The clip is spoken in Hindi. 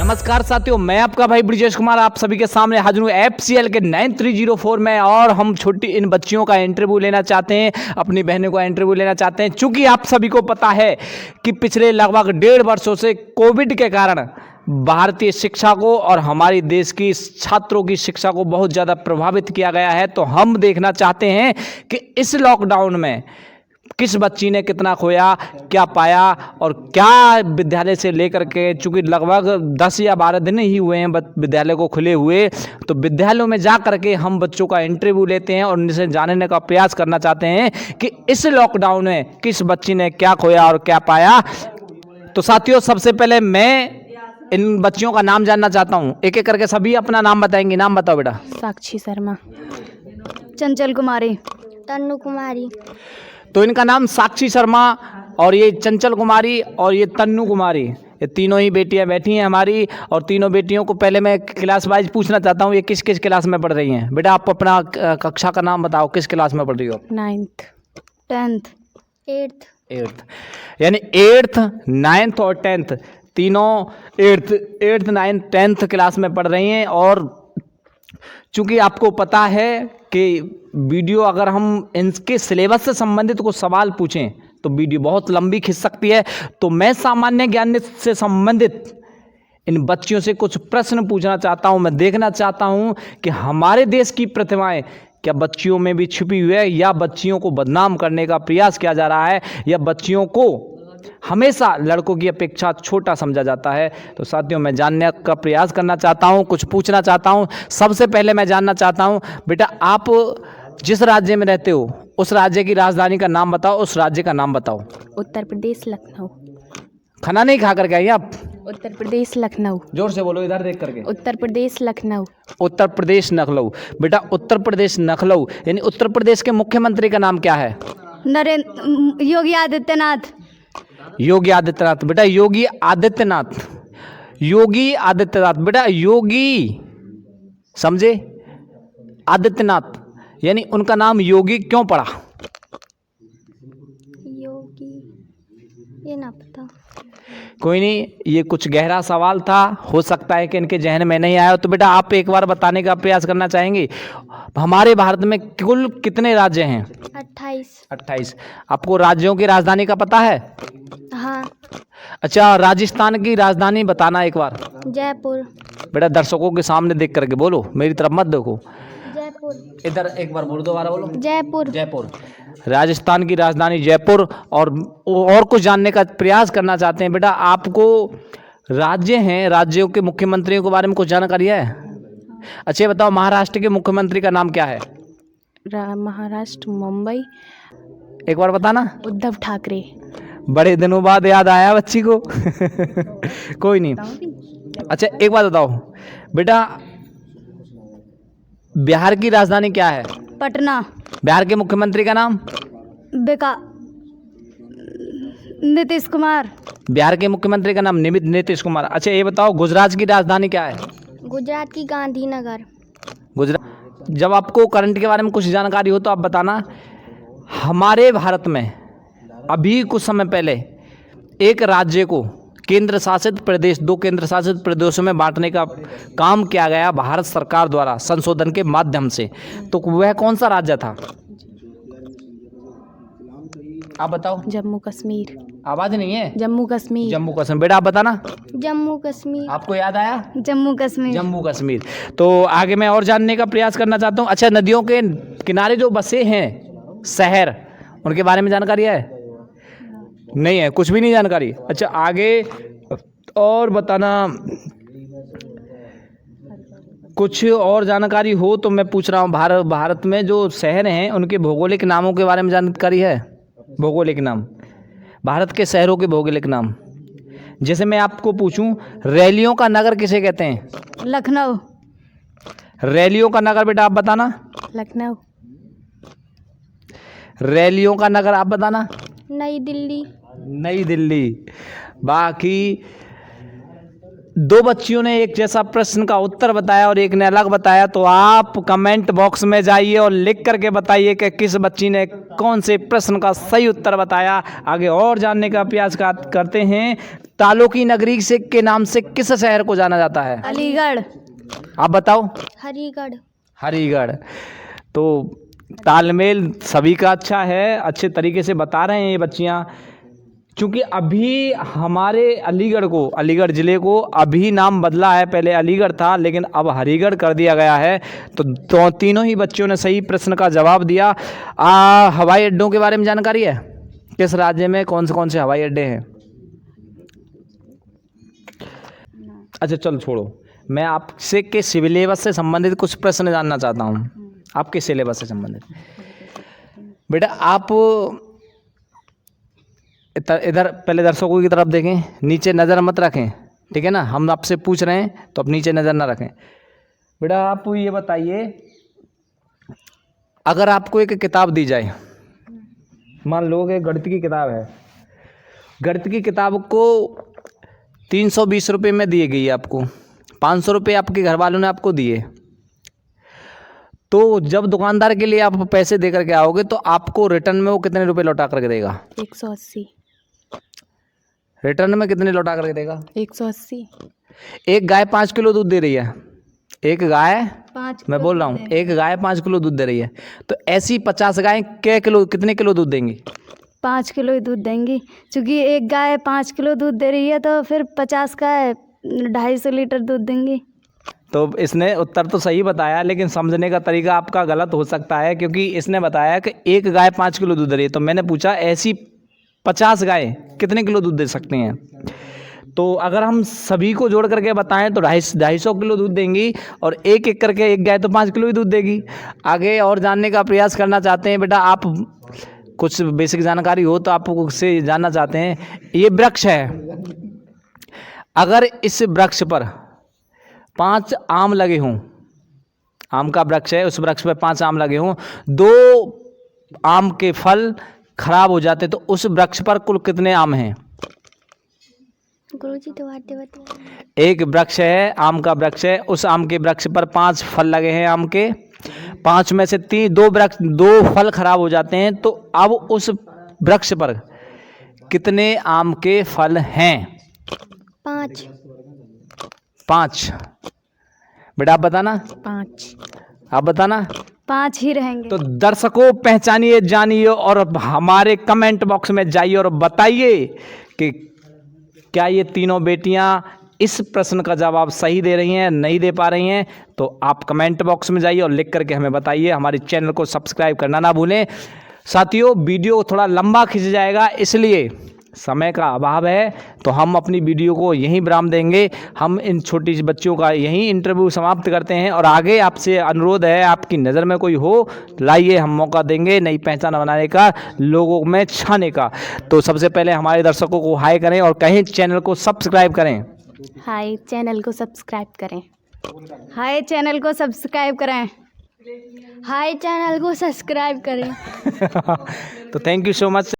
नमस्कार साथियों, मैं आपका भाई ब्रिजेश कुमार आप सभी के सामने हाजिर हूँ FCL के 9304 में। और हम छोटी इन बच्चियों का इंटरव्यू लेना चाहते हैं, अपनी बहनों का इंटरव्यू लेना चाहते हैं। चूंकि आप सभी को पता है कि पिछले लगभग 1.5 वर्षों से कोविड के कारण भारतीय शिक्षा को और हमारी देश की छात्रों की शिक्षा को बहुत ज़्यादा प्रभावित किया गया है। तो हम देखना चाहते हैं कि इस लॉकडाउन में किस बच्ची ने कितना खोया, क्या पाया और क्या विद्यालय से लेकर के, चूँकि लगभग 10 या 12 दिन ही हुए हैं विद्यालय को खुले हुए, तो विद्यालयों में जा कर के हम बच्चों का इंटरव्यू लेते हैं और उनसे जानने का प्रयास करना चाहते हैं कि इस लॉकडाउन में किस बच्ची ने क्या खोया और क्या पाया। तो साथियों, सबसे पहले मैं इन बच्चियों का नाम जानना चाहता हूँ। एक एक करके सभी अपना नाम बताएंगे। नाम बताओ बेटा। साक्षी शर्मा, चंचल कुमारी, तन्नू कुमारी। तो इनका नाम साक्षी शर्मा और ये चंचल कुमारी और ये तन्नू कुमारी, ये तीनों ही बेटियां बैठी हैं हमारी। और तीनों बेटियों को पहले मैं क्लास वाइज पूछना चाहता हूँ, ये किस किस क्लास में पढ़ रही हैं। बेटा आप अपना कक्षा का नाम बताओ, किस क्लास में पढ़ रही हो। 9th, 10th, 8th। यानी 8th, 9th और 10th तीनों 8th, 9th, 10th क्लास में पढ़ रही हैं। और चूँकि आपको पता है कि वीडियो अगर हम इनके सिलेबस से संबंधित कुछ सवाल पूछें तो वीडियो बहुत लंबी खिंच सकती है। तो मैं सामान्य ज्ञान से संबंधित इन बच्चियों से कुछ प्रश्न पूछना चाहता हूं। मैं देखना चाहता हूं कि हमारे देश की प्रतिभाएं क्या बच्चियों में भी छिपी हुई है, या बच्चियों को बदनाम करने का प्रयास किया जा रहा है, या बच्चियों को हमेशा लड़कों की अपेक्षा छोटा समझा जाता है। तो साथियों, मैं जानने का प्रयास करना चाहता हूं, कुछ पूछना चाहता हूं। सबसे पहले मैं जानना चाहता हूं, बेटा आप जिस राज्य में रहते हो उस राज्य की राजधानी का नाम बताओ, उस राज्य का नाम बताओ। उत्तर प्रदेश लखनऊ। खाना नहीं खा करके आई आप? उत्तर प्रदेश लखनऊ। जोर से बोलो, इधर देख करके। उत्तर प्रदेश लखनऊ। उत्तर प्रदेश लखनऊ। बेटा उत्तर प्रदेश लखनऊ यानी उत्तर प्रदेश के मुख्यमंत्री का नाम क्या है? नरेंद्र योगी आदित्यनाथ। योगी आदित्यनाथ। बेटा योगी आदित्यनाथ, योगी आदित्यनाथ। बेटा योगी समझे, आदित्यनाथ यानी उनका नाम योगी क्यों पड़ा? योगी, ये ना पता। कोई नहीं, ये कुछ गहरा सवाल था, हो सकता है कि इनके जहन में नहीं आया। तो बेटा आप एक बार बताने का प्रयास करना चाहेंगे, हमारे भारत में कुल कितने राज्य हैं? 28। 28। आपको राज्यों की राजधानी का पता है? हाँ। अच्छा, राजस्थान की राजधानी बताना एक बार। जयपुर। बेटा दर्शकों के सामने देख करके बोलो, मेरी तरफ मत देखो। जयपुर। इधर एक बार बोलो, दोबारा बोलो। जयपुर। जयपुर। राजस्थान की राजधानी जयपुर। और कुछ जानने का प्रयास करना चाहते हैं। बेटा आपको राज्य हैं, राज्यों के मुख्यमंत्रियों के बारे में कुछ जानकारी है? अच्छा ये बताओ, महाराष्ट्र के मुख्यमंत्री का नाम क्या है? महाराष्ट्र मुंबई। एक बार बताना। उद्धव ठाकरे। बड़े दिनों बाद याद आया बच्ची को। कोई नहीं। अच्छा एक बात बताओ बेटा, बिहार की राजधानी क्या है? पटना। बिहार के मुख्यमंत्री का नाम? नीतीश कुमार। बिहार के मुख्यमंत्री का नाम नीतीश कुमार। अच्छा ये बताओ, गुजरात की राजधानी क्या है? गुजरात की गांधीनगर। गुजरात। जब आपको करंट के बारे में कुछ जानकारी हो तो आप बताना। हमारे भारत में अभी कुछ समय पहले एक राज्य को केंद्र शासित प्रदेश, 2 केंद्र शासित प्रदेशों में बांटने का काम किया गया भारत सरकार द्वारा संशोधन के माध्यम से। तो वह कौन सा राज्य था? आप बताओ। जम्मू कश्मीर। आवाज नहीं है। जम्मू कश्मीर। जम्मू कश्मीर। बेटा आप बताना। जम्मू कश्मीर। आपको याद आया? जम्मू कश्मीर। जम्मू कश्मीर। तो आगे मैं और जानने का प्रयास करना चाहता हूँ। अच्छा, नदियों के किनारे जो बसे हैं शहर, उनके बारे में जानकारी है? नहीं है, कुछ भी नहीं जानकारी। अच्छा आगे और बताना, कुछ और जानकारी हो तो मैं पूछ रहा हूँ। भारत में जो शहर हैं उनके भौगोलिक नामों के बारे में जानकारी है? भौगोलिक नाम, भारत के शहरों के भौगोलिक नाम। जैसे मैं आपको पूछूं, रैलियों का नगर किसे कहते हैं? लखनऊ। रैलियों का नगर बेटा आप बताना। लखनऊ। रैलियों का नगर आप बताना। नई दिल्ली। नई दिल्ली। बाकी दो बच्चियों ने एक जैसा प्रश्न का उत्तर बताया और एक ने अलग बताया, तो आप कमेंट बॉक्स में जाइए और लिख करके बताइए कि किस बच्ची ने कौन से प्रश्न का सही उत्तर बताया। आगे और जानने का प्रयास करते हैं। तालों की नगरी से के नाम से किस शहर को जाना जाता है? अलीगढ़। आप बताओ। हरिगढ़। हरिगढ़। तो तालमेल सभी का अच्छा है, अच्छे तरीके से बता रहे हैं ये बच्चियाँ। क्योंकि अभी हमारे अलीगढ़ ज़िले को अभी नाम बदला है, पहले अलीगढ़ था लेकिन अब हरिगढ़ कर दिया गया है। तो तीनों ही बच्चों ने सही प्रश्न का जवाब दिया। हवाई अड्डों के बारे में जानकारी है? किस राज्य में कौन से हवाई अड्डे हैं? अच्छा चलो छोड़ो, मैं आपसे के सिलेबस से संबंधित कुछ प्रश्न जानना चाहता हूँ, आपके सिलेबस से संबंधित। बेटा आप इधर पहले दर्शकों की तरफ देखें, नीचे नज़र मत रखें, ठीक है ना? हम आपसे पूछ रहे हैं तो आप नीचे नज़र ना रखें। बेटा आप ये बताइए, अगर आपको एक किताब दी जाए, मान लो कि गणित की किताब है, गणित की किताब को 320 रुपये में दी गई है, आपको 500 रुपये आपके घर वालों ने आपको दिए, तो जब दुकानदार के लिए आप पैसे दे करके आओगे तो आपको रिटर्न में वो कितने रुपए लौटा करके देगा? 180। रिटर्न में कितने लौटा करके देगा? 180। एक गाय 5 किलो दूध दे रही है, एक गाय 5 मैं बोल रहा हूँ, एक गाय 5 किलो दूध दे रही है, तो ऐसी 50 गाय कितने किलो दूध देंगी? 5 किलो ही दूध देंगी, क्योंकि एक गाय 5 किलो दूध दे रही है तो फिर 50 गाय 250 लीटर दूध देंगी। तो इसने उत्तर तो सही बताया, लेकिन समझने का तरीका आपका गलत हो सकता है, क्योंकि इसने बताया कि एक गाय 5 किलो दूध दे रही है, तो मैंने पूछा ऐसी 50 गाय कितने किलो दूध दे सकती हैं। तो अगर हम सभी को जोड़ करके बताएं तो 250 किलो दूध देंगी, और एक एक करके एक गाय तो 5 किलो ही दूध देगी। आगे और जानने का प्रयास करना चाहते हैं। बेटा आप कुछ बेसिक जानकारी हो तो आप उससे जानना चाहते हैं। ये वृक्ष है, अगर इस वृक्ष पर 5 आम लगे हों, आम का वृक्ष है, उस वृक्ष पर 5 आम लगे हों, 2 आम के फल खराब हो जाते तो उस वृक्ष पर कुल कितने आम हैं? गुरुजी तो बातें बताइए। एक वृक्ष है, आम का वृक्ष है, उस आम के वृक्ष पर 5 फल लगे हैं आम के, 5 में से 2 फल खराब हो जाते हैं, तो अब उस वृक्ष पर कितने आम के फल हैं? 5। बेटा आप बताना। 5। आप बताना। 5 ही रहेंगे। तो दर्शकों पहचानिए, जानिए और हमारे कमेंट बॉक्स में जाइए और बताइए कि क्या ये तीनों बेटियां इस प्रश्न का जवाब सही दे रही हैं, नहीं दे पा रही हैं? तो आप कमेंट बॉक्स में जाइए और लिख करके हमें बताइए। हमारे चैनल को सब्सक्राइब करना ना भूलें। साथियों वीडियो थोड़ा लंबा खिंच जाएगा, इसलिए समय का अभाव है, तो हम अपनी वीडियो को यहीं विराम देंगे। हम इन छोटी सी बच्चियों का यहीं इंटरव्यू समाप्त करते हैं, और आगे आपसे अनुरोध है, आपकी नज़र में कोई हो लाइए, हम मौका देंगे नई पहचान बनाने का, लोगों में छाने का। तो सबसे पहले हमारे दर्शकों को हाय करें और कहें चैनल को सब्सक्राइब करें। हाय, चैनल को सब्सक्राइब करें। हाय, चैनल को सब्सक्राइब करें। हाय, चैनल को सब्सक्राइब करें। तो थैंक यू सो मच।